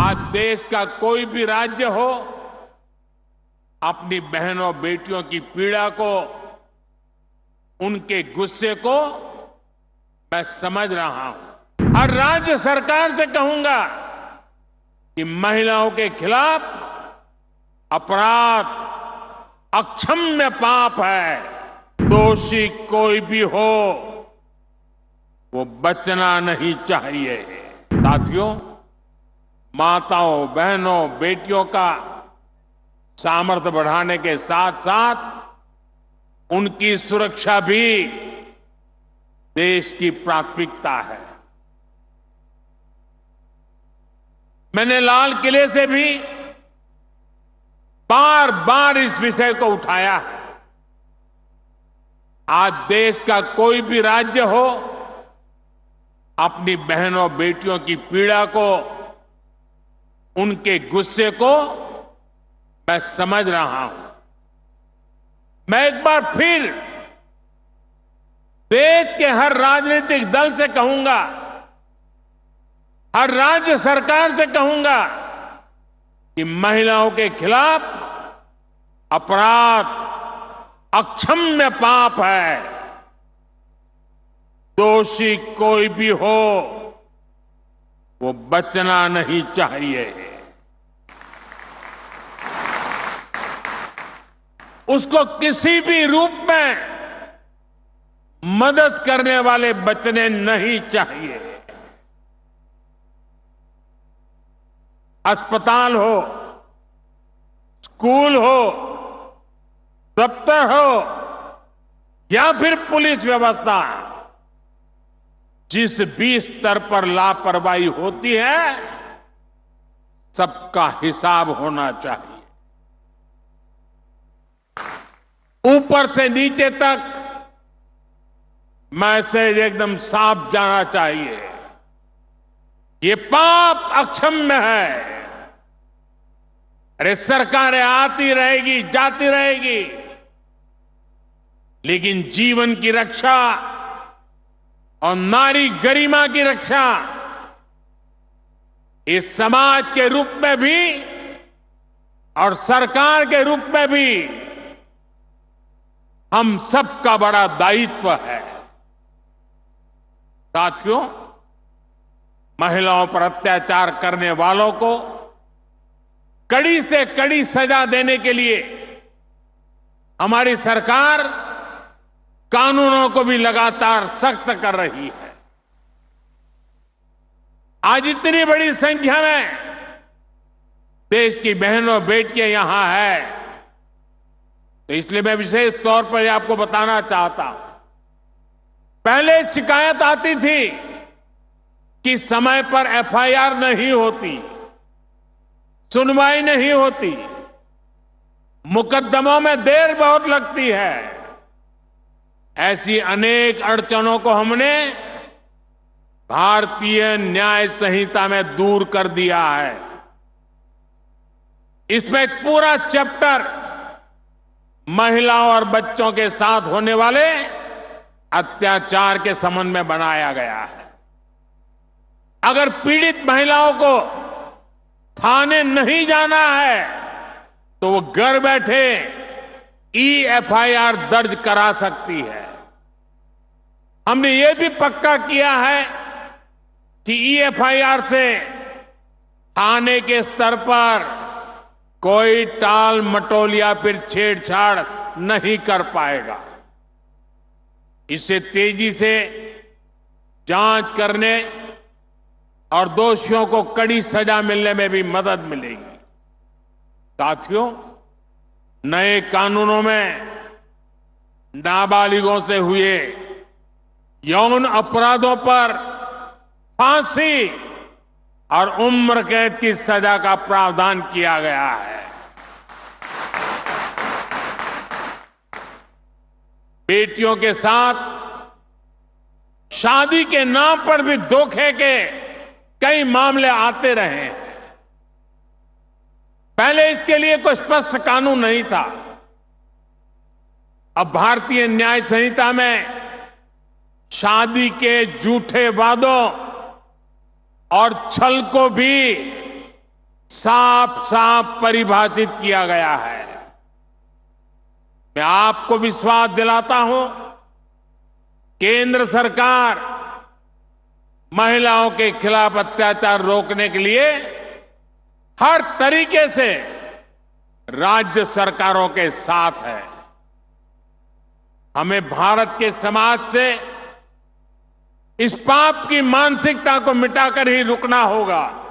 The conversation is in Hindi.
आज देश का कोई भी राज्य हो, अपनी बहनों बेटियों की पीड़ा को, उनके गुस्से को मैं समझ रहा हूं। हर राज्य सरकार से कहूंगा कि महिलाओं के खिलाफ अपराध अक्षम्य पाप है। दोषी कोई भी हो, वो बचना नहीं चाहिए। साथियों, माताओं, बहनों, बेटियों का सामर्थ्य बढ़ाने के साथ साथ उनकी सुरक्षा भी देश की प्राथमिकता है। मैंने लाल किले से भी बार बार इस विषय को उठाया है। आज देश का कोई भी राज्य हो, अपनी बहनों बेटियों की पीड़ा को, उनके गुस्से को मैं समझ रहा हूं। मैं एक बार फिर देश के हर राजनीतिक दल से कहूंगा, हर राज्य सरकार से कहूंगा कि महिलाओं के खिलाफ अपराध अक्षम्य पाप है। दोषी कोई भी हो, वो बचना नहीं चाहिए। उसको किसी भी रूप में मदद करने वाले बचने नहीं चाहिए। अस्पताल हो, स्कूल हो, दफ्तर हो या फिर पुलिस व्यवस्था, जिस भी स्तर पर लापरवाही होती है, सबका हिसाब होना चाहिए। ऊपर से नीचे तक मैसेज एकदम साफ जाना चाहिए। ये पाप अक्षम्य है। अरे सरकारें आती रहेगी, जाती रहेगी, लेकिन जीवन की रक्षा और नारी गरिमा की रक्षा इस समाज के रूप में भी और सरकार के रूप में भी हम सबका बड़ा दायित्व है। साथियों, महिलाओं पर अत्याचार करने वालों को कड़ी से कड़ी सजा देने के लिए हमारी सरकार कानूनों को भी लगातार सख्त कर रही है। आज इतनी बड़ी संख्या में देश की बहनों बेटियां यहां है, तो इसलिए मैं विशेष तौर पर आपको बताना चाहता हूं। पहले शिकायत आती थी कि समय पर एफआईआर नहीं होती, सुनवाई नहीं होती, मुकदमों में देर बहुत लगती है। ऐसी अनेक अड़चनों को हमने भारतीय न्याय संहिता में दूर कर दिया है। इसमें एक पूरा चैप्टर महिलाओं और बच्चों के साथ होने वाले अत्याचार के संबंध में बनाया गया है। अगर पीड़ित महिलाओं को थाने नहीं जाना है तो वो घर बैठे ईएफआईआर दर्ज करा सकती है। हमने ये भी पक्का किया है कि ईएफआईआर से थाने के स्तर पर कोई टाल मटोल या फिर छेड़छाड़ नहीं कर पाएगा। इससे तेजी से जांच करने और दोषियों को कड़ी सजा मिलने में भी मदद मिलेगी। साथियों, नए कानूनों में नाबालिगों से हुए यौन अपराधों पर फांसी और उम्र कैद की सजा का प्रावधान किया गया है। बेटियों के साथ शादी के नाम पर भी धोखे के कई मामले आते रहे हैं। पहले इसके लिए कोई स्पष्ट कानून नहीं था। अब भारतीय न्याय संहिता में शादी के झूठे वादों और छल को भी साफ साफ परिभाषित किया गया है। मैं आपको विश्वास दिलाता हूं, केंद्र सरकार महिलाओं के खिलाफ अत्याचार रोकने के लिए हर तरीके से राज्य सरकारों के साथ है। हमें भारत के समाज से इस पाप की मानसिकता को मिटाकर ही रुकना होगा।